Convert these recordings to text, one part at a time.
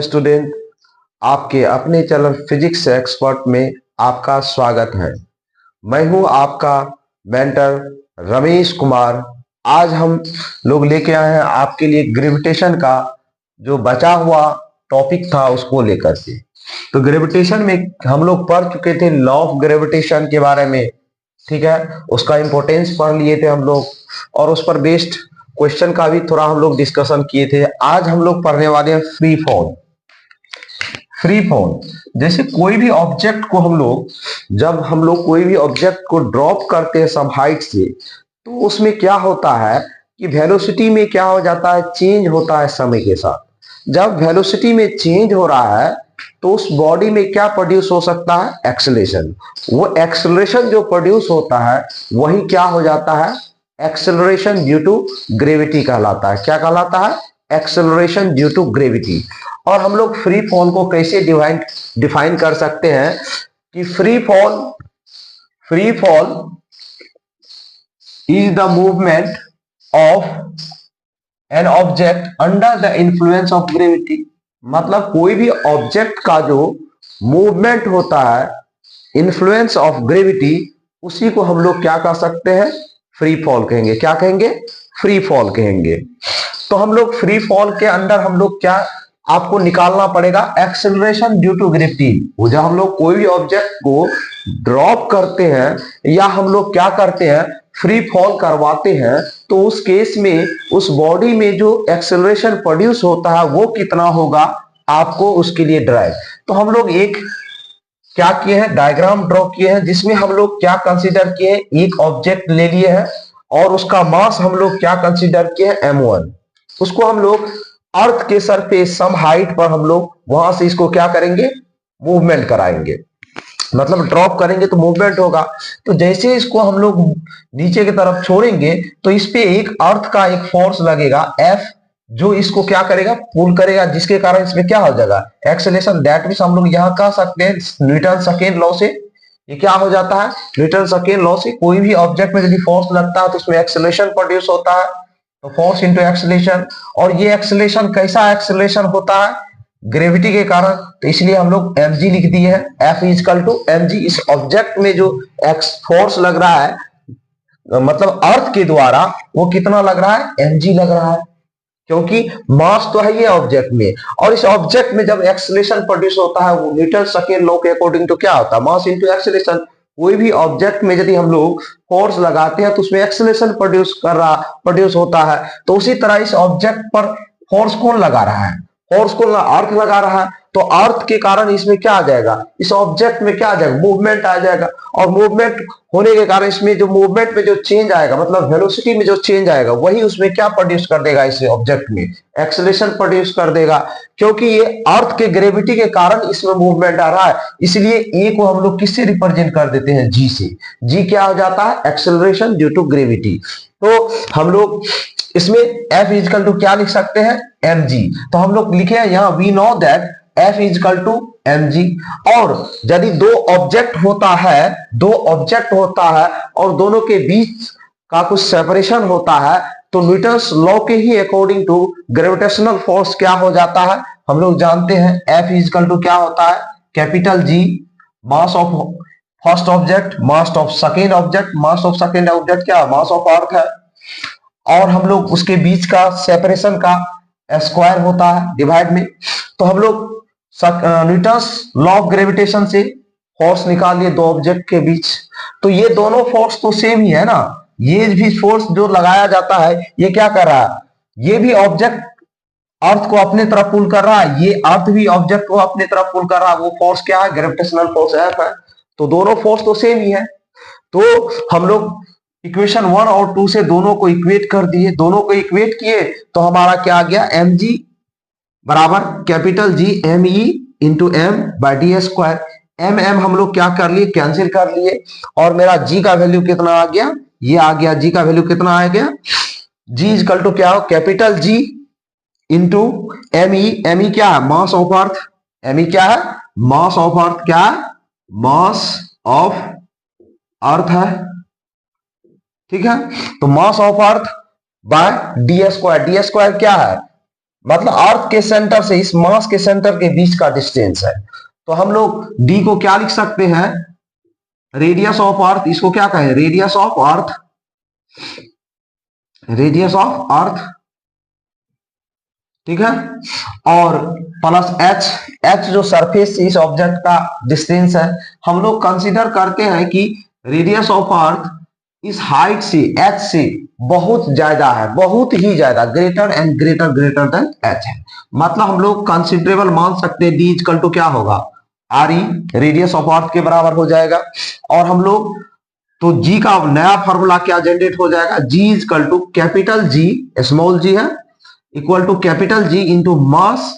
Student, आपके अपने channel physics expert में आपका स्वागत है। मैं हूं आपका मेंटर रमेश कुमार। आज हम लोग लेके आए हैं आपके लिए ग्रेविटेशन का जो बचा हुआ टॉपिक था उसको लेकर के। तो ग्रेविटेशन में हम लोग पढ़ चुके थे लॉ ऑफ ग्रेविटेशन के बारे में, ठीक है। उसका इंपॉर्टेंस पढ़ लिए थे हम लोग और उस पर बेस्ड क्वेश्चन का भी थोड़ा हम लोग डिस्कशन किए थे। आज हम लोग पढ़ने वाले हैं फ्री फॉल। फ्री फॉल जैसे कोई भी ऑब्जेक्ट को जब हम लोग कोई भी ऑब्जेक्ट को ड्रॉप करते हैं सम हाइट से, तो उसमें क्या होता है कि वेलोसिटी में क्या हो जाता है, चेंज होता है समय के साथ। जब वेलोसिटी में चेंज हो रहा है तो उस बॉडी में क्या प्रोड्यूस हो सकता है, एक्सेलरेशन। वो एक्सेलरेशन जो प्रोड्यूस होता है वही क्या हो जाता है, एक्सेलरेशन ड्यू टू ग्रेविटी कहलाता है। क्या कहलाता है, एक्सेलरेशन ड्यू टू ग्रेविटी। और हम लोग फ्री फॉल को कैसे डिफाइन कर सकते हैं कि free fall is the movement of an object under the influence of gravity. मतलब कोई भी ऑब्जेक्ट का जो मूवमेंट होता है इन्फ्लुएंस ऑफ ग्रेविटी, उसी को हम लोग क्या कर सकते हैं, फ्री फॉल कहेंगे। क्या कहेंगे, फ्री फॉल कहेंगे। तो हम लोग फ्री फॉल के अंदर हम लोग क्या आपको निकालना पड़ेगा, एक्सेलरेशन ड्यू टू ग्रेविटी। वो जब हम लोग कोई भी ऑब्जेक्ट को ड्रॉप करते हैं या हम लोग क्या करते हैं, फ्री फॉल करवाते हैं, तो उस केस में उस बॉडी में जो एक्सेलरेशन प्रोड्यूस होता है वो कितना होगा, आपको उसके लिए ड्राइव। तो हम लोग एक क्या किए हैं, डायग्राम ड्रॉ किए हैं जिसमें हम लोग क्या कंसीडर किए हैं, एक ऑब्जेक्ट ले लिए हैं और उसका मास हम लोग क्या कंसीडर किए हैं, m1। उसको हम लोग अर्थ के सरफेस सम हाइट पर हम लोग वहां से इसको क्या करेंगे, मूवमेंट कराएंगे। मतलब ड्रॉप करेंगे तो मूवमेंट होगा। तो जैसे इसको हम लोग नीचे की तरफ छोड़ेंगे तो इस पे एक अर्थ का एक फोर्स लगेगा F, जो इसको क्या करेगा, पुल करेगा, जिसके कारण इसमें क्या हो जाएगा, एक्सेलरेशन। दैट मींस हम लोग यहाँ कह सकते हैं न्यूटन सेकेंड लॉ से ये क्या हो जाता है, न्यूटन सेकेंड लॉ से कोई भी ऑब्जेक्ट में यदि फोर्स लगता है तो उसमें एक्सेलरेशन प्रोड्यूस होता है। तो फोर्स इंटू एक्सेलरेशन, और ये एक्सेलरेशन कैसा एक्सेलरेशन होता है, ग्रेविटी के कारण। तो इसलिए हम लोग mg लिख दिए हैं, F इजकल टू mg। इस ऑब्जेक्ट में जो एक्स फोर्स लग रहा है मतलब अर्थ के द्वारा, वो कितना लग रहा है, mg लग रहा है, क्योंकि मास तो है ये ऑब्जेक्ट में। और इस ऑब्जेक्ट में जब एक्सेलरेशन प्रोड्यूस होता है वो न्यूटन सेकेंड लॉ के अकॉर्डिंग तो क्या होता है, मास इंटू एक्सेलरेशन। कोई भी ऑब्जेक्ट में यदि हम लोग फोर्स लगाते हैं तो उसमें एक्सेलरेशन प्रोड्यूस होता है। तो उसी तरह इस ऑब्जेक्ट पर फोर्स कौन लगा रहा है, फोर्स को अर्थ लगा रहा है। तो अर्थ के कारण इसमें क्या आ जाएगा, इस ऑब्जेक्ट में क्या आ जाएगा, मूवमेंट आ जाएगा। और मूवमेंट होने के कारण इसमें जो मूवमेंट में जो चेंज आएगा, मतलब वेलोसिटी में जो चेंज आएगा, वही उसमें क्या प्रोड्यूस कर देगा, इस ऑब्जेक्ट में एक्सेलरेशन प्रोड्यूस कर देगा। क्योंकि ये अर्थ के ग्रेविटी के कारण इसमें मूवमेंट आ रहा है, इसलिए ए को हम लोग किससे रिप्रेजेंट कर देते हैं, जी से। जी क्या हो जाता है, एक्सेलरेशन ड्यू टू ग्रेविटी। तो हम लोग इसमें F इजकल टू क्या लिख सकते हैं, mg। तो हम लोग लिखे हैं यहाँ, we know that F is equal to mg। और यदि दो ऑब्जेक्ट होता है और दोनों के बीच का कुछ सेपरेशन होता है, तो न्यूटन्स लॉ के ही अकॉर्डिंग टू ग्रेविटेशनल फोर्स क्या हो जाता है, हम लोग जानते हैं F इजकल टू क्या होता है, capital G, mass of first object, mass of second object. Mass of second object क्या है, मास ऑफ अर्थ है। और हम लोग उसके बीच का सेपरेशन का स्क्वायर होता है डिवाइड में। तो हम लोग न्यूटन्स लॉ ऑफ ग्रेविटेशन से फोर्स निकाल लिए दो ऑब्जेक्ट के बीच। तो ये दोनों फोर्स तो सेम ही है ना, ये भी फोर्स जो लगाया जाता है ये क्या कर रहा है, ये भी ऑब्जेक्ट अर्थ को अपने तरफ पुल कर रहा है, ये अर्थ भी ऑब्जेक्ट को अपने तरफ पुल कर रहा है। वो फोर्स क्या है, ग्रेविटेशनल फोर्स F है। तो दोनों फोर्स तो सेम ही है। तो हम लोग इक्वेशन 1 और 2 से दोनों को इक्वेट कर दिए, दोनों को इक्वेट किए तो हमारा क्या आ गया, mg बराबर capital G me into m by D square. m हम लोग क्या कर लिए, कैंसिल कर लिए। और मेरा g का वैल्यू कितना आ गया, ये आ गया, g का वैल्यू कितना आ गया, g इजकल टू क्या हो, कैपिटल G इंटू me क्या है, मास ऑफ अर्थ। me क्या है, मास ऑफ अर्थ। क्या है, मास ऑफ अर्थ है, ठीक है। तो मास of earth bye D square. D square क्या है, मतलब अर्थ के सेंटर से इस मास के सेंटर के बीच का डिस्टेंस है। तो हम लोग डी को क्या लिख सकते हैं, रेडियस ऑफ अर्थ, इसको क्या कहें, radius of earth, radius of अर्थ, ठीक है, और प्लस एच, एच जो सरफेस से इस ऑब्जेक्ट का डिस्टेंस है। हम लोग कंसीडर करते हैं कि रेडियस ऑफ अर्थ इस हाइट से, एच से बहुत ज्यादा है, बहुत ही ज्यादा, greater and greater greater than H है। मतलब हम लोग कंसिडरेबल मान सकते हैं, डी इक्वल टू क्या होगा, आर ई, रेडियस ऑफ अर्थ के बराबर हो जाएगा। और हम लोग तो जी का नया फॉर्मूला क्या जनरेट हो जाएगा, g equal to capital G, small g है, equal to capital G into mass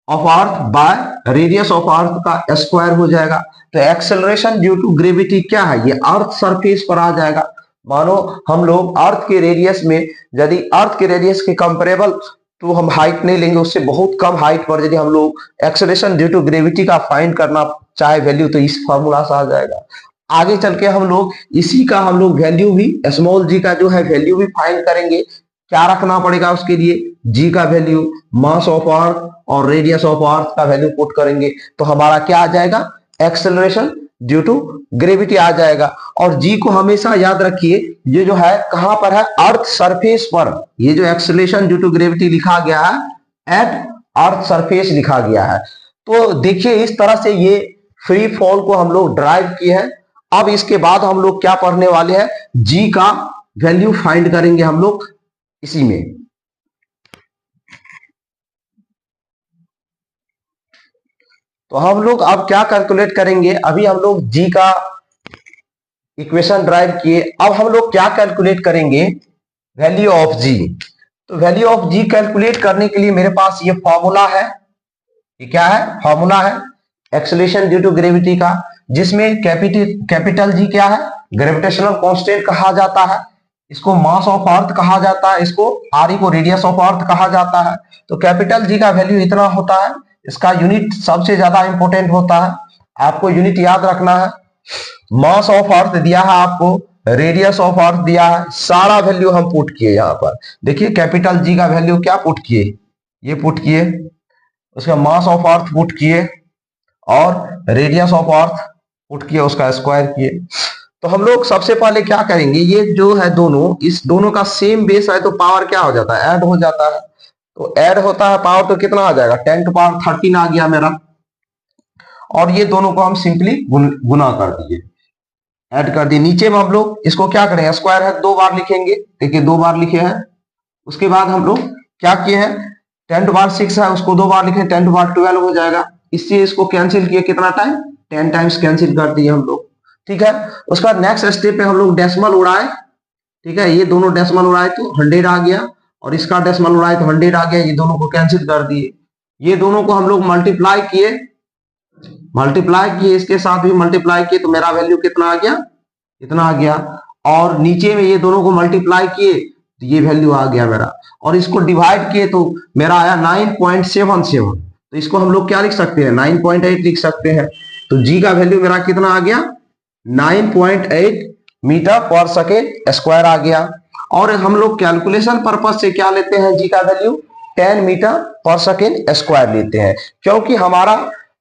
of earth by radius of earth का स्क्वायर हो जाएगा। तो एक्सेलरेशन ड्यू टू ग्रेविटी क्या है, ये अर्थ सरफेस पर आ जाएगा। मानो हम लोग अर्थ के रेडियस में, यदि अर्थ के रेडियस के कंपेरेबल तो हम हाइट नहीं लेंगे, उससे बहुत कम हाइट पर यदि हम लोग एक्सेलरेशन ड्यू टू ग्रेविटी का फाइंड करना चाहे वैल्यू, तो इस फॉर्मूला से आ जाएगा। आगे चल के हम लोग इसी का हम लोग वैल्यू भी, स्मॉल जी का जो है वैल्यू भी फाइंड करेंगे। क्या रखना पड़ेगा उसके लिए, जी का वैल्यू, मास ऑफ अर्थ और रेडियस ऑफ अर्थ का वैल्यू पुट करेंगे, तो हमारा क्या आ जाएगा, एक्सेलरेशन ड्यू टू ग्रेविटी आ जाएगा। और जी को हमेशा याद रखिए, ये जो है कहां पर है, अर्थ सरफेस पर। ये जो एक्सेलरेशन ड्यू टू ग्रेविटी लिखा गया है एट अर्थ सरफेस लिखा गया है। तो देखिए इस तरह से ये फ्री फॉल को हम लोग ड्राइव किए हैं। अब इसके बाद हम लोग क्या पढ़ने वाले हैं, जी का वैल्यू फाइंड करेंगे हम लोग इसी में। तो हम लोग अब क्या कैलकुलेट करेंगे, अभी हम लोग जी का इक्वेशन ड्राइव किए, अब हम लोग क्या कैलकुलेट करेंगे, वैल्यू ऑफ जी। तो वैल्यू ऑफ जी कैलकुलेट करने के लिए मेरे पास ये फॉर्मूला है, ये क्या है, फॉर्मूला है एक्सेलरेशन ड्यू टू ग्रेविटी का, जिसमें कैपिटल जी क्या है, ग्रेविटेशनल कांस्टेंट कहा जाता है, इसको मास ऑफ अर्थ कहा जाता है, इसको आर ई को रेडियस ऑफ अर्थ कहा जाता है। तो कैपिटल जी का वैल्यू इतना होता है, इसका यूनिट सबसे ज्यादा इंपॉर्टेंट होता है, आपको यूनिट याद रखना है। मास ऑफ अर्थ दिया है आपको, रेडियस ऑफ अर्थ दिया है, सारा वैल्यू हम पुट किए यहाँ पर। देखिए कैपिटल जी का वैल्यू क्या पुट किए, ये पुट किए, उसका मास ऑफ अर्थ पुट किए और रेडियस ऑफ अर्थ पुट किए, उसका स्क्वायर किए। तो हम लोग सबसे पहले क्या करेंगे, ये जो है दोनों, इस दोनों का सेम बेस है तो पावर क्या हो जाता है, ऐड हो जाता है। तो ऐड होता है पावर, तो कितना आ जाएगा, 10 टू पावर 13 आ गया मेरा। और ये दोनों को हम सिंपली गुना कर दिए, ऐड कर दिए। नीचे में हम लोग इसको क्या करें, स्क्वायर है 2 बार लिखेंगे, देखिए 2 बार लिखे हैं। उसके बाद हम लोग क्या किए हैं, 10 टू पावर 6 है, उसको 2 बार लिखे, 10 टू पावर 12 हो जाएगा। इससे इसको कैंसिल किए, कितना टाइम, 10 टाइम्स कैंसिल कर दिए हम लोग, ठीक है। उसका नेक्स्ट स्टेप पे हम लोग डेसिमल उड़ाए, ठीक है, ये दोनों डेसिमल उड़ाए तो 100 आ गया, और इसका डेसिमल उड़ाए तो 100 आ गया, ये दोनों को कैंसिल कर दिए। ये दोनों को हम लोग मल्टीप्लाई किए, इसके साथ भी मल्टीप्लाई किए, तो मेरा वैल्यू कितना आ गया, इतना आ गया। और नीचे में ये दोनों को मल्टीप्लाई किए तो ये वैल्यू आ गया मेरा, और इसको डिवाइड किए तो मेरा आया 9.77। तो इसको हम लोग क्या लिख सकते हैं, 9.8 लिख सकते हैं। तो जी का वैल्यू मेरा कितना आ गया, 9.8 मीटर पर सेकेंड स्क्वायर आ गया। और हम लोग कैलकुलेशन पर्पज से क्या लेते हैं, जी का वैल्यू 10 मीटर पर सेकेंड स्क्वायर लेते हैं, क्योंकि हमारा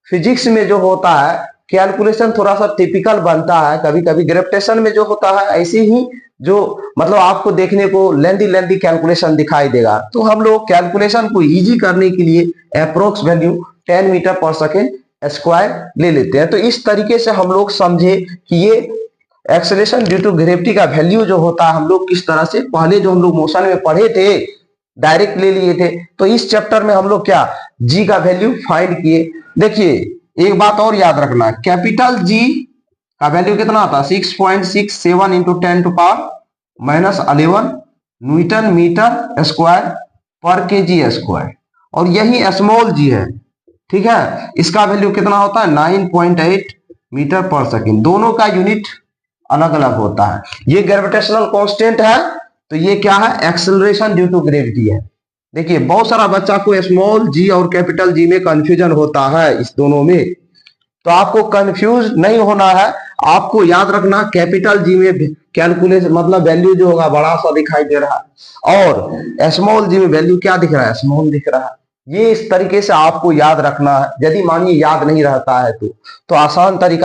फिजिक्स में जो होता है कैलकुलेशन थोड़ा सा टिपिकल बनता है, कभी कभी ग्रेविटेशन में जो होता है ऐसे ही, जो मतलब आपको देखने को लेंदी कैलकुलेशन दिखाई देगा। तो हम लोग कैलकुलेशन को इजी करने के लिए अप्रोक्स वैल्यू 10 मीटर पर सेकेंड स्क्वायर ले लेते हैं। तो इस तरीके से हम लोग समझे कि ये एक्सेलरेशन ड्यू टू ग्रेविटी का वैल्यू जो होता है, हम लोग किस तरह से पहले जो हम लोग मोशन में पढ़े थे डायरेक्ट ले लिए थे। तो इस चैप्टर में हम लोग क्या, जी का वैल्यू फाइंड किए। देखिए एक बात और याद रखना, कैपिटल जी का वैल्यू कितना आता है, 6.67 into 10 to power -11 newton metre square per K ji square. और यही स्मॉल जी है, ठीक है, इसका वैल्यू कितना होता है, 9.8 मीटर पर सेकेंड। दोनों का यूनिट अलग अलग होता है। ये ग्रेविटेशनल कांस्टेंट है, तो ये क्या है, एक्सेलरेशन ड्यू टू ग्रेविटी है। देखिए बहुत सारा बच्चा को स्मॉल जी और कैपिटल जी में कंफ्यूजन होता है इस दोनों में, तो आपको कंफ्यूज नहीं होना है। आपको याद रखना कैपिटल जी में कैलकुलेशन मतलब वैल्यू जो होगा बड़ा सा दिखाई दे रहा है, और स्मॉल जी में वैल्यू क्या दिख रहा है, स्मॉल दिख रहा है। ये इस तरीके से आपको याद रखना है। यदि मानिए याद नहीं रहता है तो आसान तरीका